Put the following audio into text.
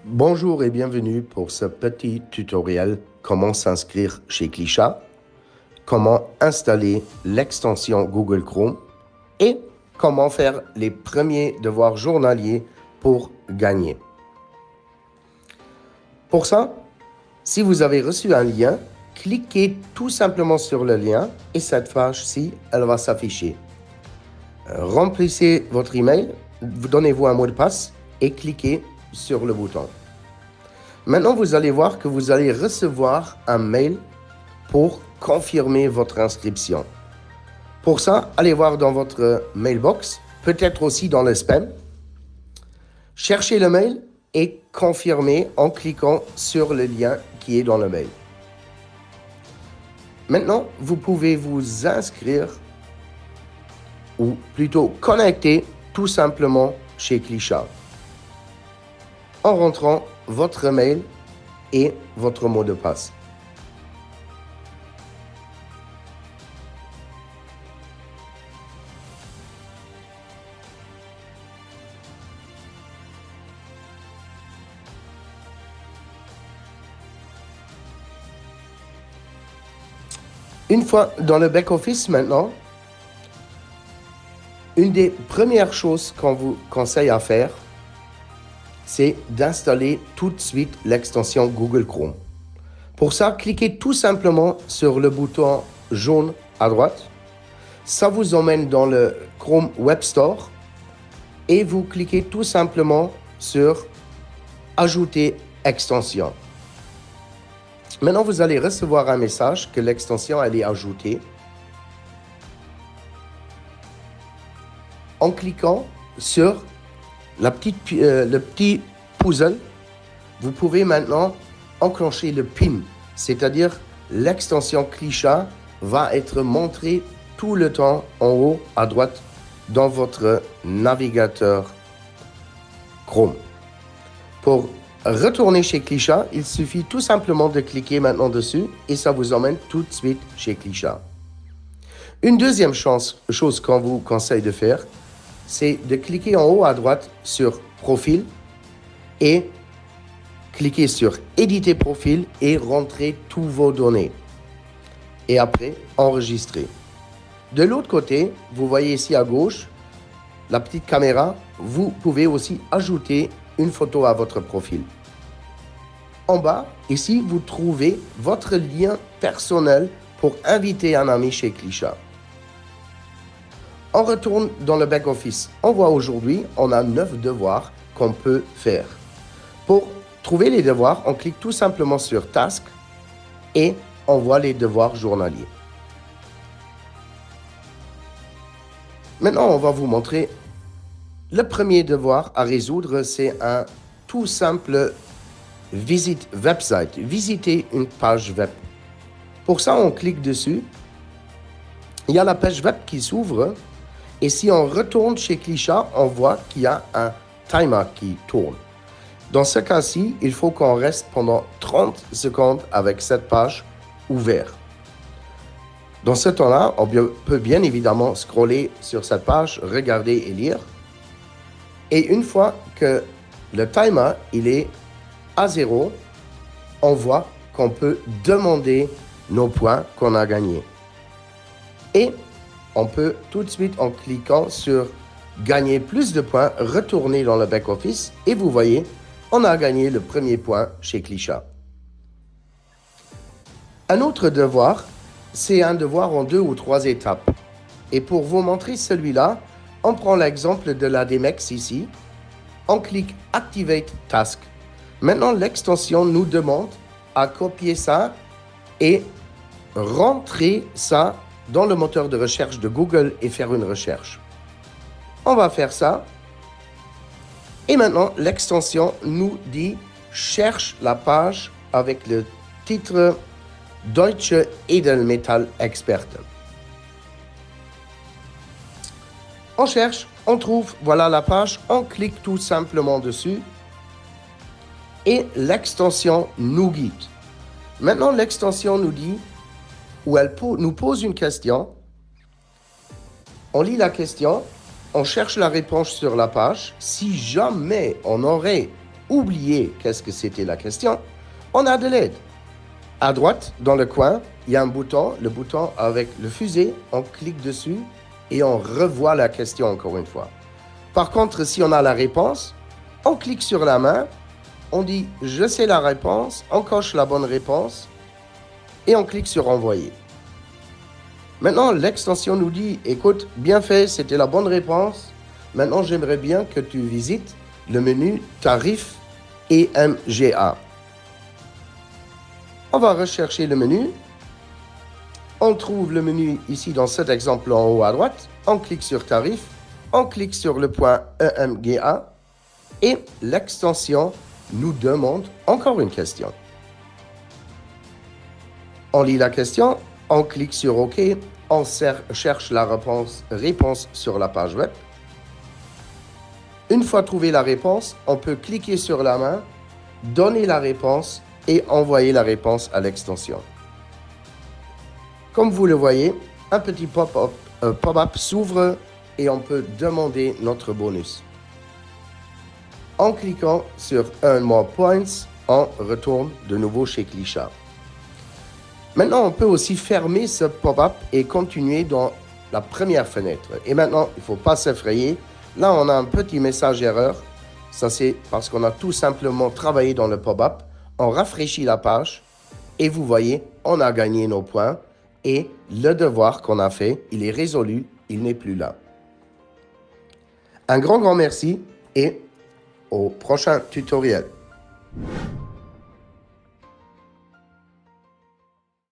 Bonjour et bienvenue pour ce petit tutoriel comment s'inscrire chez Klisha, comment installer l'extension Google Chrome et comment faire les premiers devoirs journaliers pour gagner. Pour ça, si vous avez reçu un lien, cliquez tout simplement sur le lien et cette page-ci, elle va s'afficher. Remplissez votre email, donnez-vous un mot de passe et cliquez sur le bouton. Maintenant, vous allez voir que vous allez recevoir un mail pour confirmer votre inscription. Pour ça, allez voir dans votre mailbox, peut-être aussi dans le spam. Cherchez le mail et confirmez en cliquant sur le lien qui est dans le mail. Maintenant, vous pouvez vous inscrire ou plutôt connecter tout simplement chez Klisha en rentrant votre mail et votre mot de passe. Une fois dans le back-office maintenant, une des premières choses qu'on vous conseille à faire, c'est d'installer tout de suite l'extension Google Chrome. Pour ça, cliquez tout simplement sur le bouton jaune à droite. Ça vous emmène dans le Chrome Web Store et vous cliquez tout simplement sur Ajouter extension. Maintenant, vous allez recevoir un message que l'extension elle est ajoutée. En cliquant sur le petit puzzle, vous pouvez maintenant enclencher le PIN, c'est-à-dire l'extension Klisha va être montrée tout le temps en haut à droite dans votre navigateur Chrome. Pour retourner chez Klisha, il suffit tout simplement de cliquer maintenant dessus et ça vous emmène tout de suite chez Klisha. Une deuxième chose qu'on vous conseille de faire, c'est de cliquer en haut à droite sur Profil et cliquer sur Éditer profil et rentrer tous vos données. Et après, enregistrer. De l'autre côté, vous voyez ici à gauche, la petite caméra, vous pouvez aussi ajouter une photo à votre profil. En bas, ici, vous trouvez votre lien personnel pour inviter un ami chez Klisha. On retourne dans le back-office. On voit aujourd'hui, on a 9 devoirs qu'on peut faire. Pour trouver les devoirs, on clique tout simplement sur Task et on voit les devoirs journaliers. Maintenant, on va vous montrer le premier devoir à résoudre, c'est un tout simple visite website, visiter une page web. Pour ça, on clique dessus. Il y a la page web qui s'ouvre. Et si on retourne chez Klisha, on voit qu'il y a un timer qui tourne. Dans ce cas-ci, il faut qu'on reste pendant 30 secondes avec cette page ouverte. Dans ce temps-là, on peut bien évidemment scroller sur cette page, regarder et lire. Et une fois que le timer il est à 0, on voit qu'on peut demander nos points qu'on a gagnés. Et on peut tout de suite, en cliquant sur gagner plus de points, retourner dans le back-office et vous voyez, on a gagné le premier point chez Klisha. Un autre devoir, c'est un devoir en 2 ou 3 étapes. Et pour vous montrer celui-là, on prend l'exemple de la DMEX ici. On clique Activate Task. Maintenant, l'extension nous demande à copier ça et rentrer ça dans le moteur de recherche de Google et faire une recherche. On va faire ça. Et maintenant, l'extension nous dit « Cherche la page avec le titre Deutsche Edelmetall Experte ». On cherche, on trouve, voilà la page, on clique tout simplement dessus et l'extension nous guide. Maintenant, l'extension nous dit où elle nous pose une question, on lit la question, on cherche la réponse sur la page. Si jamais on aurait oublié qu'est-ce que c'était la question, on a de l'aide. À droite, dans le coin, il y a un bouton, le bouton avec le fusée, on clique dessus et on revoit la question encore une fois. Par contre, si on a la réponse, on clique sur la main, on dit « Je sais la réponse », on coche la bonne réponse et on clique sur « Envoyer ». Maintenant, l'extension nous dit « Écoute, bien fait, c'était la bonne réponse. Maintenant, j'aimerais bien que tu visites le menu Tarif EMGA ». On va rechercher le menu. On trouve le menu ici dans cet exemple en haut à droite. On clique sur Tarif. On clique sur le point EMGA. Et l'extension nous demande encore une question. On lit la question. On clique sur OK. On cherche la réponse sur la page web. Une fois trouvé la réponse, on peut cliquer sur la main, donner la réponse et envoyer la réponse à l'extension. Comme vous le voyez, un petit pop-up s'ouvre et on peut demander notre bonus. En cliquant sur Earn More Points, on retourne de nouveau chez Klisha. Maintenant, on peut aussi fermer ce pop-up et continuer dans la première fenêtre. Et maintenant, il ne faut pas s'effrayer. Là, on a un petit message erreur. Ça, c'est parce qu'on a tout simplement travaillé dans le pop-up. On rafraîchit la page et vous voyez, on a gagné nos points et le devoir qu'on a fait, il est résolu, il n'est plus là. Un grand merci et au prochain tutoriel.